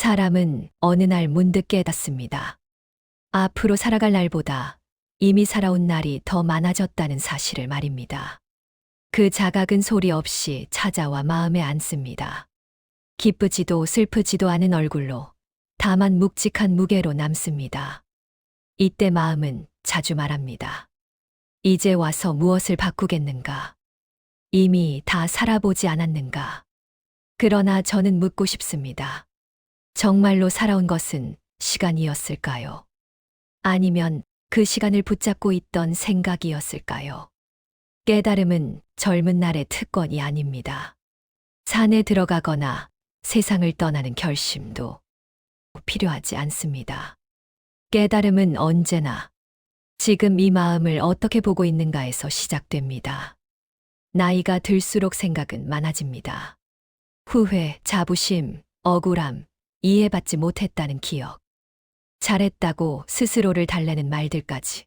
사람은 어느 날 문득 깨닫습니다. 앞으로 살아갈 날보다 이미 살아온 날이 더 많아졌다는 사실을 말입니다. 그 자각은 소리 없이 찾아와 마음에 앉습니다. 기쁘지도 슬프지도 않은 얼굴로 다만 묵직한 무게로 남습니다. 이때 마음은 자주 말합니다. 이제 와서 무엇을 바꾸겠는가? 이미 다 살아보지 않았는가? 그러나 저는 묻고 싶습니다. 정말로 살아온 것은 시간이었을까요? 아니면 그 시간을 붙잡고 있던 생각이었을까요? 깨달음은 젊은 날의 특권이 아닙니다. 산에 들어가거나 세상을 떠나는 결심도 필요하지 않습니다. 깨달음은 언제나 지금 이 마음을 어떻게 보고 있는가에서 시작됩니다. 나이가 들수록 생각은 많아집니다. 후회, 자부심, 억울함, 이해받지 못했다는 기억, 잘했다고 스스로를 달래는 말들까지.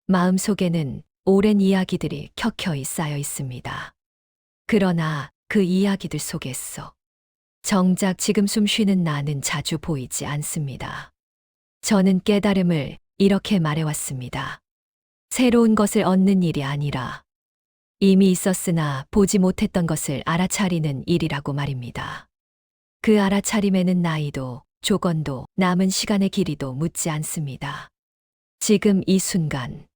마음속에는 오랜 이야기들이 켜켜이 쌓여 있습니다. 그러나 그 이야기들 속에서 정작 지금 숨 쉬는 나는 자주 보이지 않습니다. 저는 깨달음을 이렇게 말해왔습니다. 새로운 것을 얻는 일이 아니라 이미 있었으나 보지 못했던 것을 알아차리는 일이라고 말입니다. 그 알아차림에는 나이도 조건도 남은 시간의 길이도 묻지 않습니다. 지금 이 순간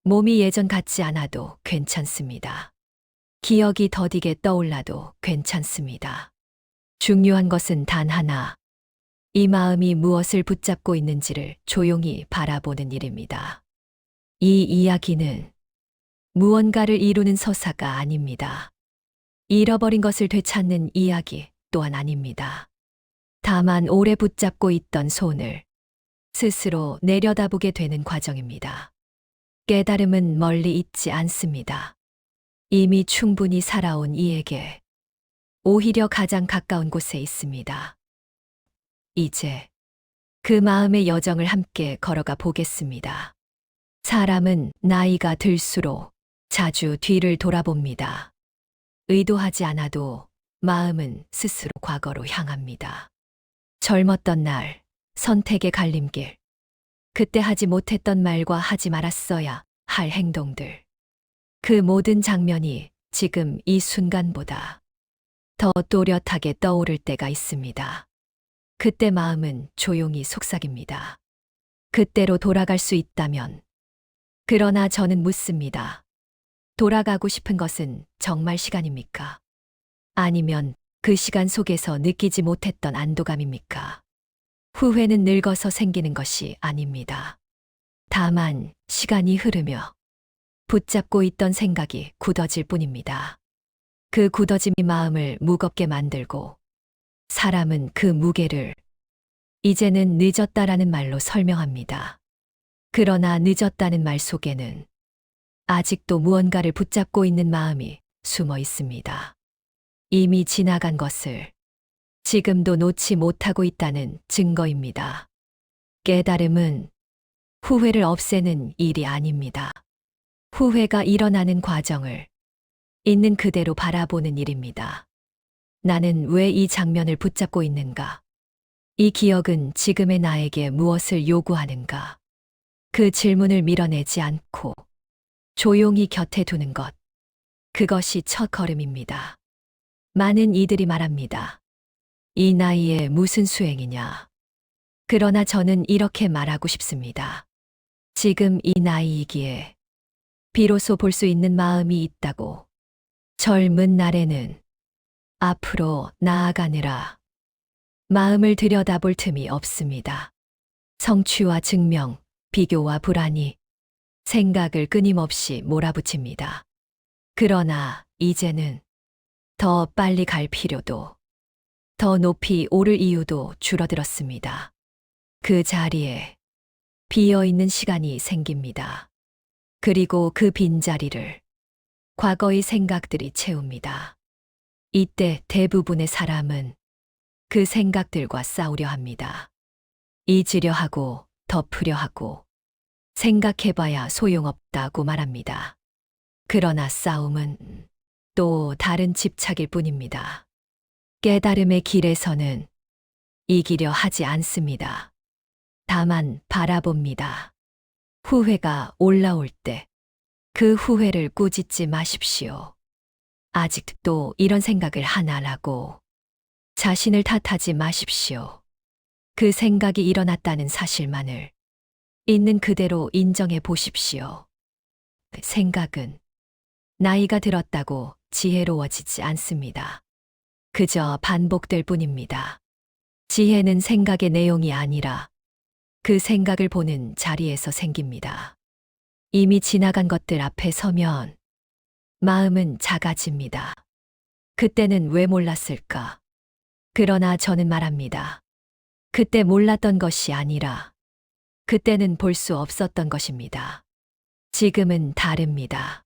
몸이 예전 같지 않아도 괜찮습니다. 기억이 더디게 떠올라도 괜찮습니다. 중요한 것은 단 하나, 이 마음이 무엇을 붙잡고 있는지를 조용히 바라보는 일입니다. 이 이야기는 무언가를 이루는 서사가 아닙니다. 잃어버린 것을 되찾는 이야기 또한 아닙니다. 다만 오래 붙잡고 있던 손을 스스로 내려다보게 되는 과정입니다. 깨달음은 멀리 있지 않습니다. 이미 충분히 살아온 이에게 오히려 가장 가까운 곳에 있습니다. 이제 그 마음의 여정을 함께 걸어가 보겠습니다. 사람은 나이가 들수록 자주 뒤를 돌아봅니다. 의도하지 않아도 마음은 스스로 과거로 향합니다. 젊었던 날, 선택의 갈림길, 그때 하지 못했던 말과 하지 말았어야 할 행동들. 그 모든 장면이 지금 이 순간보다 더 또렷하게 떠오를 때가 있습니다. 그때 마음은 조용히 속삭입니다. 그때로 돌아갈 수 있다면. 그러나 저는 묻습니다. 돌아가고 싶은 것은 정말 시간입니까? 아니면 그 시간 속에서 느끼지 못했던 안도감입니까? 후회는 늙어서 생기는 것이 아닙니다. 다만 시간이 흐르며 붙잡고 있던 생각이 굳어질 뿐입니다. 그 굳어짐이 마음을 무겁게 만들고 사람은 그 무게를 이제는 늦었다라는 말로 설명합니다. 그러나 늦었다는 말 속에는 아직도 무언가를 붙잡고 있는 마음이 숨어 있습니다. 이미 지나간 것을 지금도 놓지 못하고 있다는 증거입니다. 깨달음은 후회를 없애는 일이 아닙니다. 후회가 일어나는 과정을 있는 그대로 바라보는 일입니다. 나는 왜 이 장면을 붙잡고 있는가? 이 기억은 지금의 나에게 무엇을 요구하는가? 그 질문을 밀어내지 않고 조용히 곁에 두는 것. 그것이 첫 걸음입니다. 많은 이들이 말합니다. 이 나이에 무슨 수행이냐. 그러나 저는 이렇게 말하고 싶습니다. 지금 이 나이이기에 비로소 볼 수 있는 마음이 있다고. 젊은 날에는 앞으로 나아가느라 마음을 들여다볼 틈이 없습니다. 성취와 증명, 비교와 불안이 생각을 끊임없이 몰아붙입니다. 그러나 이제는 더 빨리 갈 필요도, 더 높이 오를 이유도 줄어들었습니다. 그 자리에 비어있는 시간이 생깁니다. 그리고 그 빈자리를 과거의 생각들이 채웁니다. 이때 대부분의 사람은 그 생각들과 싸우려 합니다. 잊으려 하고 덮으려 하고 생각해봐야 소용없다고 말합니다. 그러나 싸움은 또 다른 집착일 뿐입니다. 깨달음의 길에서는 이기려 하지 않습니다. 다만 바라봅니다. 후회가 올라올 때 그 후회를 꾸짖지 마십시오. 아직도 이런 생각을 하나라고 자신을 탓하지 마십시오. 그 생각이 일어났다는 사실만을 있는 그대로 인정해 보십시오. 생각은 나이가 들었다고 지혜로워지지 않습니다. 그저 반복될 뿐입니다. 지혜는 생각의 내용이 아니라 그 생각을 보는 자리에서 생깁니다. 이미 지나간 것들 앞에 서면 마음은 작아집니다. 그때는 왜 몰랐을까? 그러나 저는 말합니다. 그때 몰랐던 것이 아니라 그때는 볼 수 없었던 것입니다. 지금은 다릅니다.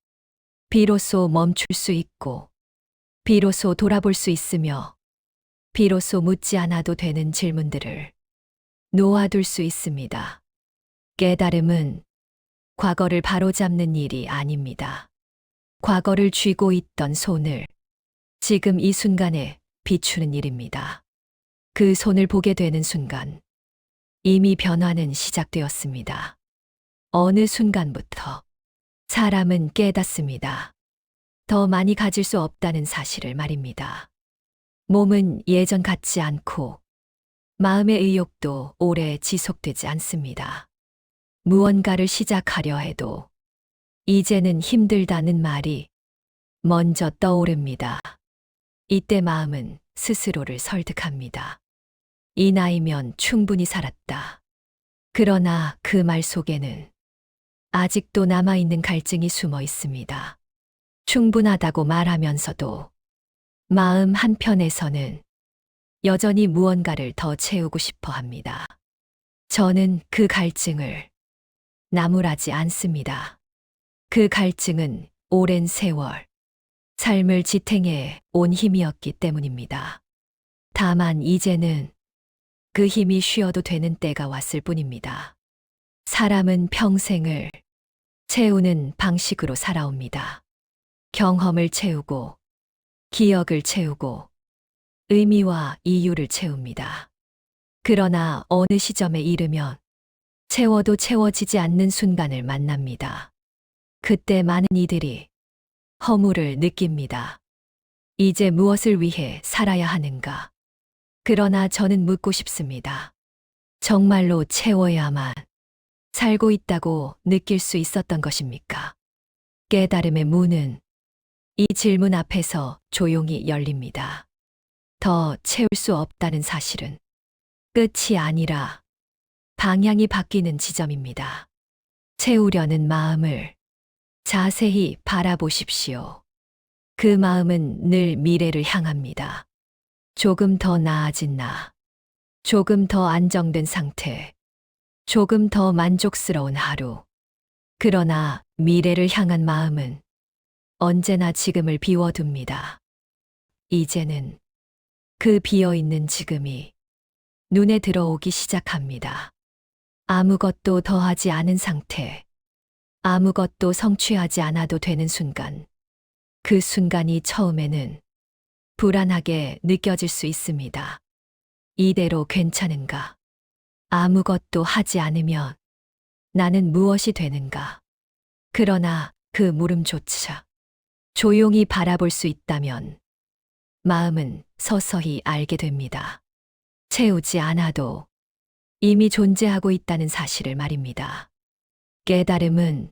비로소 멈출 수 있고, 비로소 돌아볼 수 있으며, 비로소 묻지 않아도 되는 질문들을 놓아둘 수 있습니다. 깨달음은 과거를 바로잡는 일이 아닙니다. 과거를 쥐고 있던 손을 지금 이 순간에 비추는 일입니다. 그 손을 보게 되는 순간 이미 변화는 시작되었습니다. 어느 순간부터 사람은 깨닫습니다. 더 많이 가질 수 없다는 사실을 말입니다. 몸은 예전 같지 않고 마음의 의욕도 오래 지속되지 않습니다. 무언가를 시작하려 해도 이제는 힘들다는 말이 먼저 떠오릅니다. 이때 마음은 스스로를 설득합니다. 이 나이면 충분히 살았다. 그러나 그 말 속에는 아직도 남아있는 갈증이 숨어 있습니다. 충분하다고 말하면서도 마음 한편에서는 여전히 무언가를 더 채우고 싶어 합니다. 저는 그 갈증을 나무라지 않습니다. 그 갈증은 오랜 세월, 삶을 지탱해 온 힘이었기 때문입니다. 다만 이제는 그 힘이 쉬어도 되는 때가 왔을 뿐입니다. 사람은 평생을 채우는 방식으로 살아옵니다. 경험을 채우고, 기억을 채우고, 의미와 이유를 채웁니다. 그러나 어느 시점에 이르면 채워도 채워지지 않는 순간을 만납니다. 그때 많은 이들이 허물을 느낍니다. 이제 무엇을 위해 살아야 하는가? 그러나 저는 묻고 싶습니다. 정말로 채워야만 살고 있다고 느낄 수 있었던 것입니까? 깨달음의 문은 이 질문 앞에서 조용히 열립니다. 더 채울 수 없다는 사실은 끝이 아니라 방향이 바뀌는 지점입니다. 채우려는 마음을 자세히 바라보십시오. 그 마음은 늘 미래를 향합니다. 조금 더 나아진 나, 조금 더 안정된 상태, 조금 더 만족스러운 하루. 그러나 미래를 향한 마음은 언제나 지금을 비워둡니다. 이제는 그 비어있는 지금이 눈에 들어오기 시작합니다. 아무것도 더하지 않은 상태, 아무것도 성취하지 않아도 되는 순간, 그 순간이 처음에는 불안하게 느껴질 수 있습니다. 이대로 괜찮은가? 아무것도 하지 않으면 나는 무엇이 되는가? 그러나 그 물음조차 조용히 바라볼 수 있다면 마음은 서서히 알게 됩니다. 채우지 않아도 이미 존재하고 있다는 사실을 말입니다. 깨달음은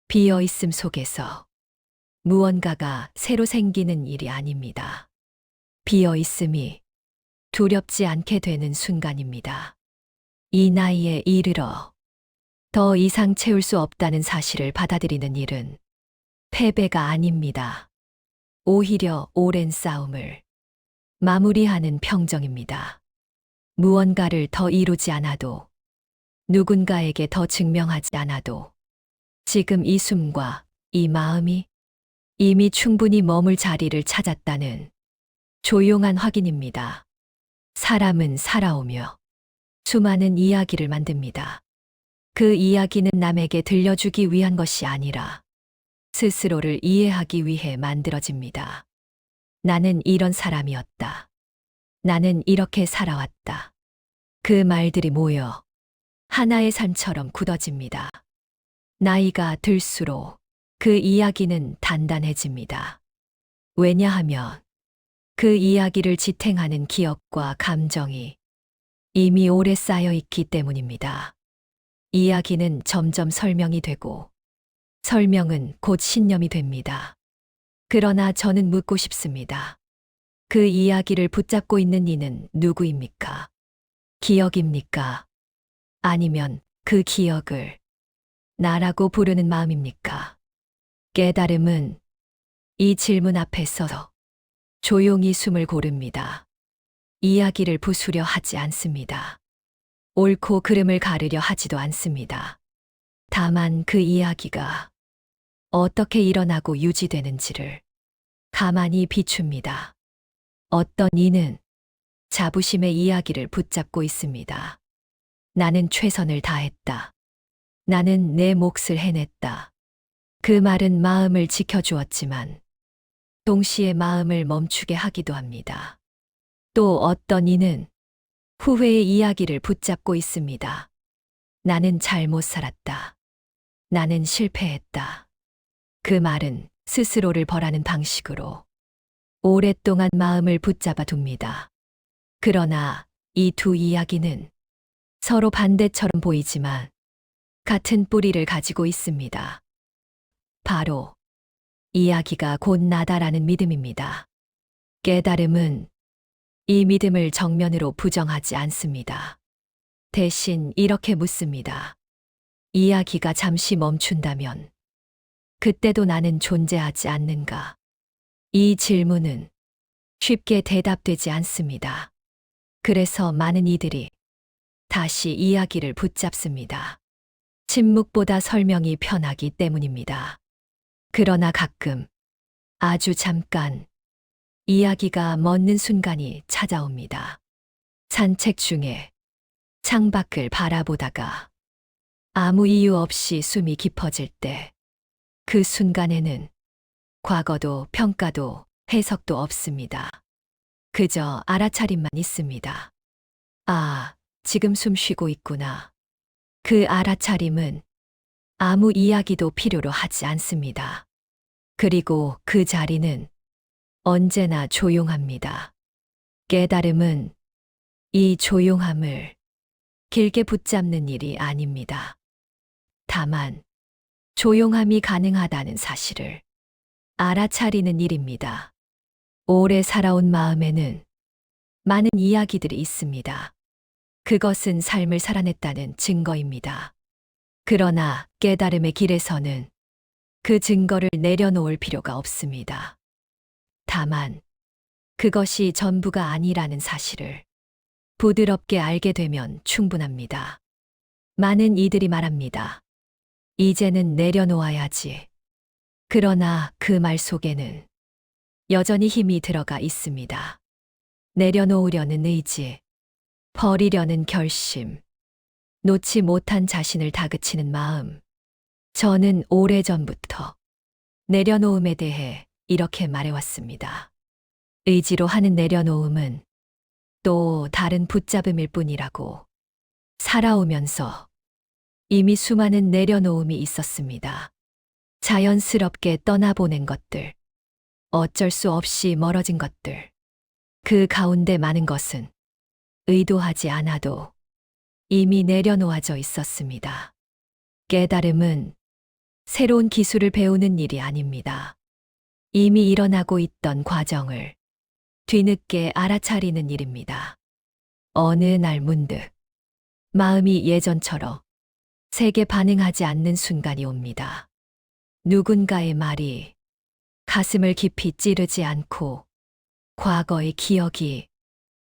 비어있음 속에서 무언가가 새로 생기는 일이 아닙니다. 비어있음이 두렵지 않게 되는 순간입니다. 이 나이에 이르러 더 이상 채울 수 없다는 사실을 받아들이는 일은 패배가 아닙니다. 오히려 오랜 싸움을 마무리하는 평정입니다. 무언가를 더 이루지 않아도, 누군가에게 더 증명하지 않아도, 지금 이 숨과 이 마음이 이미 충분히 머물 자리를 찾았다는 조용한 확인입니다. 사람은 살아오며 수많은 이야기를 만듭니다. 그 이야기는 남에게 들려주기 위한 것이 아니라 스스로를 이해하기 위해 만들어집니다. 나는 이런 사람이었다. 나는 이렇게 살아왔다. 그 말들이 모여 하나의 산처럼 굳어집니다. 나이가 들수록 그 이야기는 단단해집니다. 왜냐하면 그 이야기를 지탱하는 기억과 감정이 이미 오래 쌓여 있기 때문입니다. 이야기는 점점 설명이 되고 설명은 곧 신념이 됩니다. 그러나 저는 묻고 싶습니다. 그 이야기를 붙잡고 있는 이는 누구입니까? 기억입니까? 아니면 그 기억을 나라고 부르는 마음입니까? 깨달음은 이 질문 앞에 서서 조용히 숨을 고릅니다. 이야기를 부수려 하지 않습니다. 옳고 그름을 가르려 하지도 않습니다. 다만 그 이야기가 어떻게 일어나고 유지되는지를 가만히 비춥니다. 어떤 이는 자부심의 이야기를 붙잡고 있습니다. 나는 최선을 다했다. 나는 내 몫을 해냈다. 그 말은 마음을 지켜주었지만 동시에 마음을 멈추게 하기도 합니다. 또 어떤 이는 후회의 이야기를 붙잡고 있습니다. 나는 잘못 살았다. 나는 실패했다. 그 말은 스스로를 벌하는 방식으로 오랫동안 마음을 붙잡아 둡니다. 그러나 이 두 이야기는 서로 반대처럼 보이지만 같은 뿌리를 가지고 있습니다. 바로 이야기가 곧 나다라는 믿음입니다. 깨달음은 이 믿음을 정면으로 부정하지 않습니다. 대신 이렇게 묻습니다. 이야기가 잠시 멈춘다면 그때도 나는 존재하지 않는가? 이 질문은 쉽게 대답되지 않습니다. 그래서 많은 이들이 다시 이야기를 붙잡습니다. 침묵보다 설명이 편하기 때문입니다. 그러나 가끔, 아주 잠깐, 이야기가 멎는 순간이 찾아옵니다. 산책 중에 창밖을 바라보다가 아무 이유 없이 숨이 깊어질 때, 그 순간에는 과거도 평가도 해석도 없습니다. 그저 알아차림만 있습니다. 아, 지금 숨 쉬고 있구나. 그 알아차림은 아무 이야기도 필요로 하지 않습니다. 그리고 그 자리는 언제나 조용합니다. 깨달음은 이 조용함을 길게 붙잡는 일이 아닙니다. 다만 조용함이 가능하다는 사실을 알아차리는 일입니다. 오래 살아온 마음에는 많은 이야기들이 있습니다. 그것은 삶을 살아냈다는 증거입니다. 그러나 깨달음의 길에서는 그 증거를 내려놓을 필요가 없습니다. 다만 그것이 전부가 아니라는 사실을 부드럽게 알게 되면 충분합니다. 많은 이들이 말합니다. 이제는 내려놓아야지. 그러나 그 말 속에는 여전히 힘이 들어가 있습니다. 내려놓으려는 의지, 버리려는 결심, 놓지 못한 자신을 다그치는 마음. 저는 오래전부터 내려놓음에 대해 이렇게 말해왔습니다. 의지로 하는 내려놓음은 또 다른 붙잡음일 뿐이라고. 살아오면서 이미 수많은 내려놓음이 있었습니다. 자연스럽게 떠나보낸 것들, 어쩔 수 없이 멀어진 것들. 그 가운데 많은 것은 의도하지 않아도 이미 내려놓아져 있었습니다. 깨달음은 새로운 기술을 배우는 일이 아닙니다. 이미 일어나고 있던 과정을 뒤늦게 알아차리는 일입니다. 어느 날 문득 마음이 예전처럼 세게 반응하지 않는 순간이 옵니다. 누군가의 말이 가슴을 깊이 찌르지 않고 과거의 기억이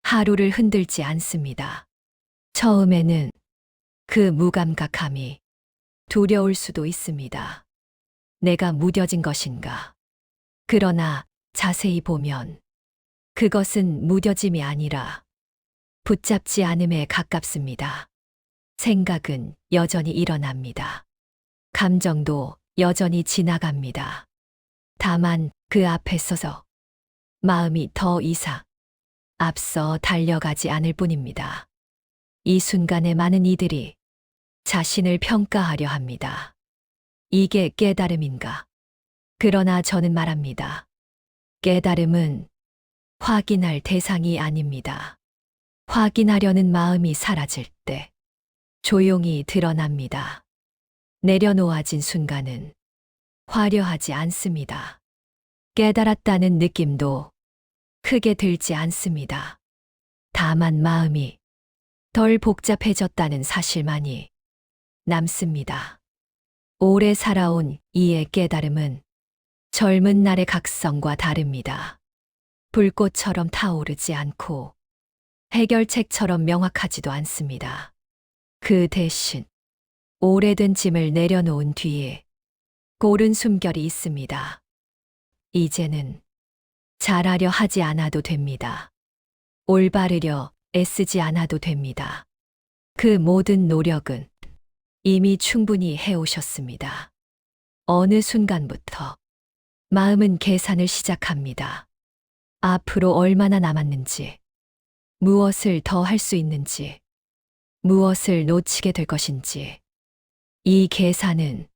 하루를 흔들지 않습니다. 처음에는 그 무감각함이 두려울 수도 있습니다. 내가 무뎌진 것인가? 그러나 자세히 보면 그것은 무뎌짐이 아니라 붙잡지 않음에 가깝습니다. 생각은 여전히 일어납니다. 감정도 여전히 지나갑니다. 다만 그 앞에 서서 마음이 더 이상 앞서 달려가지 않을 뿐입니다. 이 순간에 많은 이들이 자신을 평가하려 합니다. 이게 깨달음인가? 그러나 저는 말합니다. 깨달음은 확인할 대상이 아닙니다. 확인하려는 마음이 사라질 때 조용히 드러납니다. 내려놓아진 순간은 화려하지 않습니다. 깨달았다는 느낌도 크게 들지 않습니다. 다만 마음이 덜 복잡해졌다는 사실만이 남습니다. 오래 살아온 이의 깨달음은 젊은 날의 각성과 다릅니다. 불꽃처럼 타오르지 않고 해결책처럼 명확하지도 않습니다. 그 대신 오래된 짐을 내려놓은 뒤에 고른 숨결이 있습니다. 이제는 잘하려 하지 않아도 됩니다. 올바르려 애쓰지 않아도 됩니다. 그 모든 노력은 이미 충분히 해오셨습니다. 어느 순간부터 마음은 계산을 시작합니다. 앞으로 얼마나 남았는지, 무엇을 더 할 수 있는지, 무엇을 놓치게 될 것인지. 이 계산은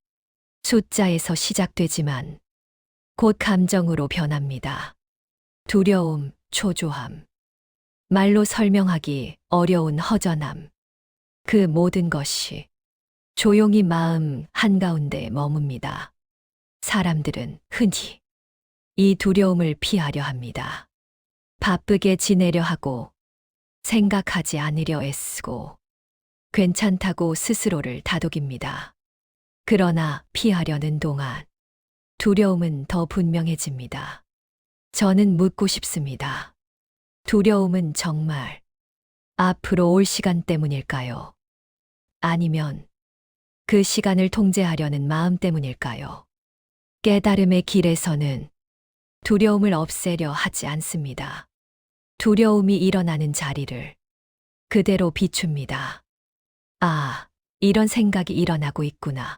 숫자에서 시작되지만 곧 감정으로 변합니다. 두려움, 초조함, 말로 설명하기 어려운 허전함, 그 모든 것이 조용히 마음 한가운데 머뭅니다. 사람들은 흔히 이 두려움을 피하려 합니다. 바쁘게 지내려 하고, 생각하지 않으려 애쓰고, 괜찮다고 스스로를 다독입니다. 그러나 피하려는 동안 두려움은 더 분명해집니다. 저는 묻고 싶습니다. 두려움은 정말 앞으로 올 시간 때문일까요? 아니면 그 시간을 통제하려는 마음 때문일까요? 깨달음의 길에서는 두려움을 없애려 하지 않습니다. 두려움이 일어나는 자리를 그대로 비춥니다. 아, 이런 생각이 일어나고 있구나.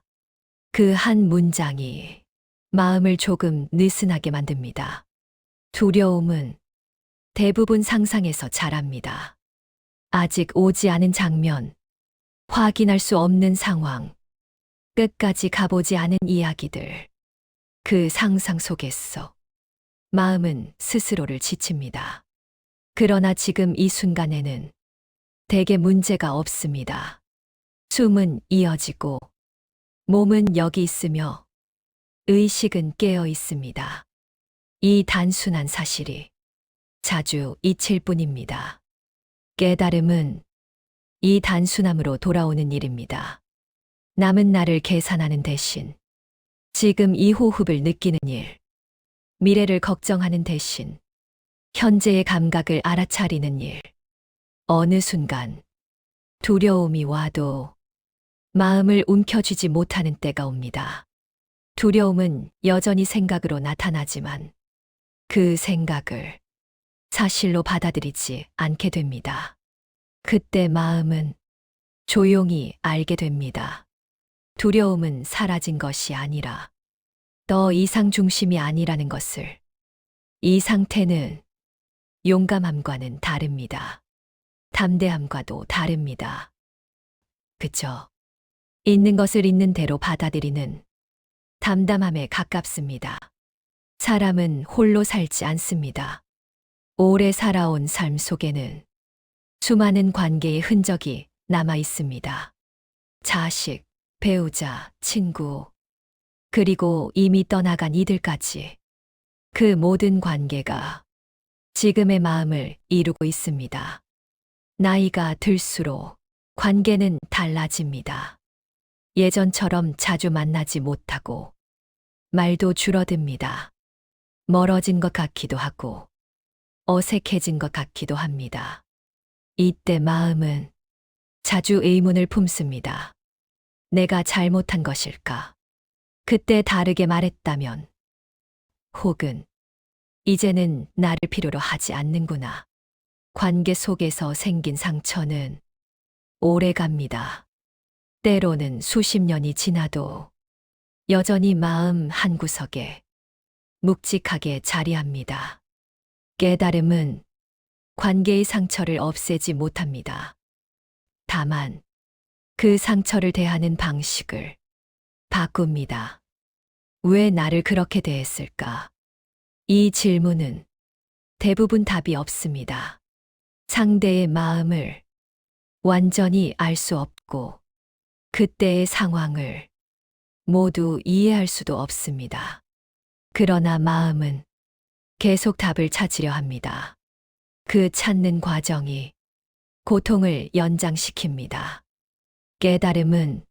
그 한 문장이 마음을 조금 느슨하게 만듭니다. 두려움은 대부분 상상에서 자랍니다. 아직 오지 않은 장면, 확인할 수 없는 상황, 끝까지 가보지 않은 이야기들. 그 상상 속에서 마음은 스스로를 지칩니다. 그러나 지금 이 순간에는 대개 문제가 없습니다. 숨은 이어지고 몸은 여기 있으며 의식은 깨어 있습니다. 이 단순한 사실이 자주 잊힐 뿐입니다. 깨달음은 이 단순함으로 돌아오는 일입니다. 남은 날을 계산하는 대신 지금 이 호흡을 느끼는 일, 미래를 걱정하는 대신 현재의 감각을 알아차리는 일. 어느 순간 두려움이 와도 마음을 움켜쥐지 못하는 때가 옵니다. 두려움은 여전히 생각으로 나타나지만 그 생각을 사실로 받아들이지 않게 됩니다. 그때 마음은 조용히 알게 됩니다. 두려움은 사라진 것이 아니라 더 이상 중심이 아니라는 것을. 이 상태는 용감함과는 다릅니다. 담대함과도 다릅니다. 그저 있는 것을 있는 대로 받아들이는 담담함에 가깝습니다. 사람은 홀로 살지 않습니다. 오래 살아온 삶 속에는 수많은 관계의 흔적이 남아 있습니다. 자식, 배우자, 친구, 그리고 이미 떠나간 이들까지. 그 모든 관계가 지금의 마음을 이루고 있습니다. 나이가 들수록 관계는 달라집니다. 예전처럼 자주 만나지 못하고 말도 줄어듭니다. 멀어진 것 같기도 하고 어색해진 것 같기도 합니다. 이때 마음은 자주 의문을 품습니다. 내가 잘못한 것일까? 그때 다르게 말했다면, 혹은 이제는 나를 필요로 하지 않는구나. 관계 속에서 생긴 상처는 오래 갑니다. 때로는 수십 년이 지나도 여전히 마음 한구석에 묵직하게 자리합니다. 깨달음은 관계의 상처를 없애지 못합니다. 다만 그 상처를 대하는 방식을 바꿉니다. 왜 나를 그렇게 대했을까? 이 질문은 대부분 답이 없습니다. 상대의 마음을 완전히 알 수 없고 그때의 상황을 모두 이해할 수도 없습니다. 그러나 마음은 계속 답을 찾으려 합니다. 그 찾는 과정이 고통을 연장시킵니다. 깨달음은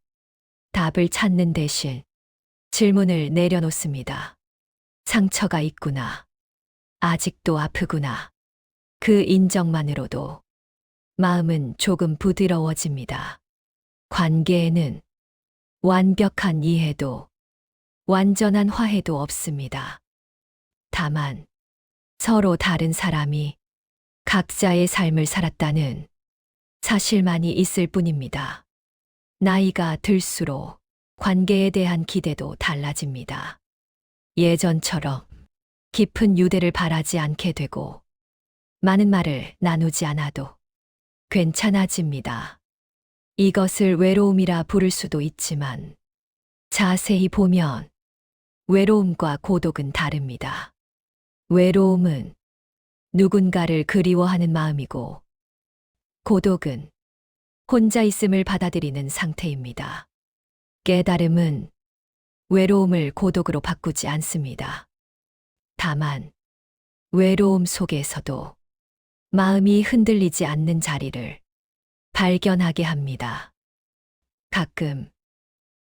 답을 찾는 대신 질문을 내려놓습니다. 상처가 있구나. 아직도 아프구나. 그 인정만으로도 마음은 조금 부드러워집니다. 관계에는 완벽한 이해도 완전한 화해도 없습니다. 다만 서로 다른 사람이 각자의 삶을 살았다는 사실만이 있을 뿐입니다. 나이가 들수록 관계에 대한 기대도 달라집니다. 예전처럼 깊은 유대를 바라지 않게 되고 많은 말을 나누지 않아도 괜찮아집니다. 이것을 외로움이라 부를 수도 있지만 자세히 보면 외로움과 고독은 다릅니다. 외로움은 누군가를 그리워하는 마음이고 고독은 혼자 있음을 받아들이는 상태입니다. 깨달음은 외로움을 고독으로 바꾸지 않습니다. 다만 외로움 속에서도 마음이 흔들리지 않는 자리를 발견하게 합니다. 가끔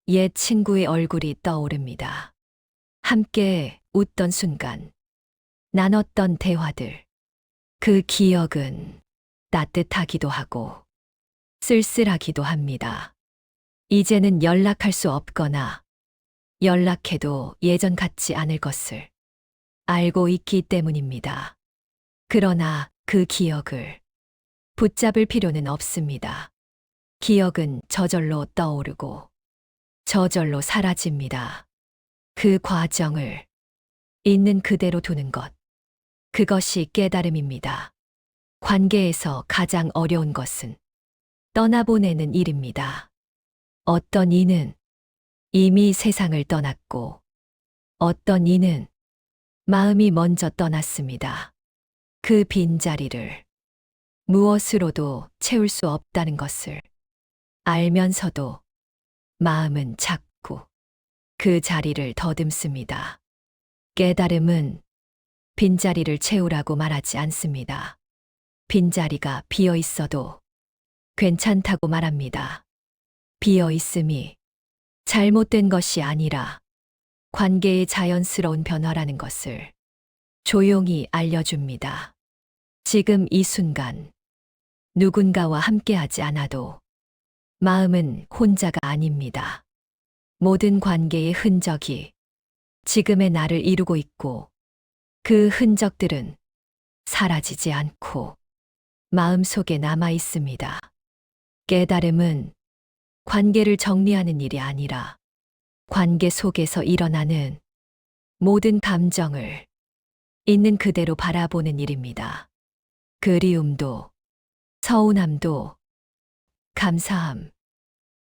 옛 친구의 얼굴이 떠오릅니다. 함께 웃던 순간, 나눴던 대화들. 그 기억은 따뜻하기도 하고 쓸쓸하기도 합니다. 이제는 연락할 수 없거나 연락해도 예전 같지 않을 것을 알고 있기 때문입니다. 그러나 그 기억을 붙잡을 필요는 없습니다. 기억은 저절로 떠오르고 저절로 사라집니다. 그 과정을 있는 그대로 두는 것. 그것이 깨달음입니다. 관계에서 가장 어려운 것은 떠나보내는 일입니다. 어떤 이는 이미 세상을 떠났고 어떤 이는 마음이 먼저 떠났습니다. 그 빈자리를 무엇으로도 채울 수 없다는 것을 알면서도 마음은 자꾸 그 자리를 더듬습니다. 깨달음은 빈자리를 채우라고 말하지 않습니다. 빈자리가 비어 있어도 괜찮다고 말합니다. 비어 있음이 잘못된 것이 아니라 관계의 자연스러운 변화라는 것을 조용히 알려줍니다. 지금 이 순간 누군가와 함께하지 않아도 마음은 혼자가 아닙니다. 모든 관계의 흔적이 지금의 나를 이루고 있고 그 흔적들은 사라지지 않고 마음속에 남아 있습니다. 깨달음은 관계를 정리하는 일이 아니라 관계 속에서 일어나는 모든 감정을 있는 그대로 바라보는 일입니다. 그리움도, 서운함도, 감사함,